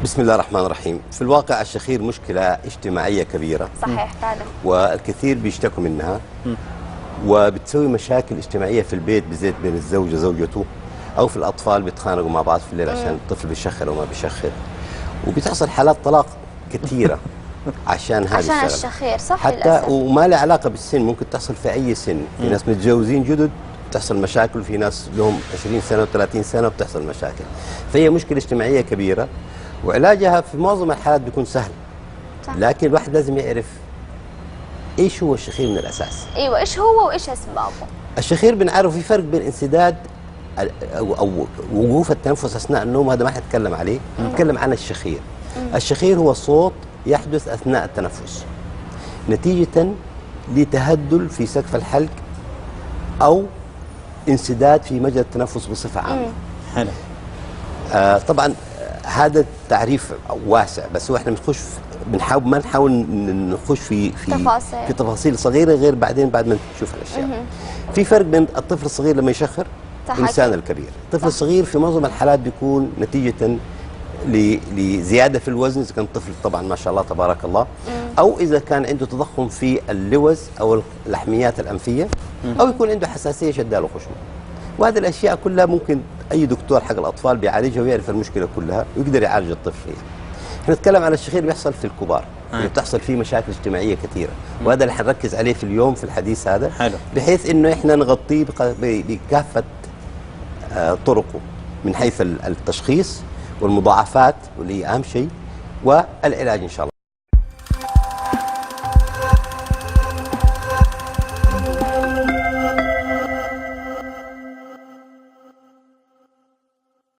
بسم الله الرحمن الرحيم. في الواقع الشخير مشكلة اجتماعية كبيرة، صحيح فعلا، والكثير بيشتكوا منها، وبتسوي مشاكل اجتماعية في البيت بالذات بين الزوج وزوجته، أو في الأطفال بيتخانقوا مع بعض في الليل عشان الطفل بيشخر وما بيشخر، وبتحصل حالات طلاق كثيرة عشان هذه عشان الشغلة. الشخير، صح حتى للأسف. وما له علاقة بالسن، ممكن تحصل في أي سن. في ناس متجوزين جدد بتحصل مشاكل، وفي ناس لهم 20 سنة و30 سنة وبتحصل مشاكل. فهي مشكلة اجتماعية كبيرة، وعلاجها في معظم الحالات بيكون سهل، صح. لكن الواحد لازم يعرف ايش هو الشخير من الاساس. ايوه، ايش هو وايش اسبابه؟ الشخير بنعرف في فرق بين انسداد أو وقوف التنفس اثناء النوم، هذا ما حنتكلم عليه، نتكلم عن الشخير. الشخير هو صوت يحدث اثناء التنفس نتيجة لتهدل في سقف الحلق او انسداد في مجرى التنفس بصفة عامة. حلو. طبعا هذا تعريف واسع، بس هو احنا بنحاول ما نحاول نخش في تفاصيل صغيره غير بعدين بعد ما نشوف الاشياء. في فرق بين الطفل الصغير لما يشخر والانسان الكبير. الطفل الصغير في معظم الحالات بيكون نتيجه لزياده في الوزن، اذا كان الطفل طبعا ما شاء الله تبارك الله، او اذا كان عنده تضخم في اللوز او اللحميات الانفيه، او يكون عنده حساسيه شداله خشمه. وهذه الاشياء كلها ممكن اي دكتور حق الاطفال بيعالجها ويعرف المشكله كلها ويقدر يعالج الطفل فيها. احنا نتكلم على الشخير بيحصل في الكبار، اللي بتحصل فيه مشاكل اجتماعيه كثيره، وهذا اللي حنركز عليه في اليوم في الحديث هذا. حلو. بحيث انه احنا نغطيه بكافه طرقه، من حيث التشخيص والمضاعفات واللي هي اهم شيء، والعلاج ان شاء الله.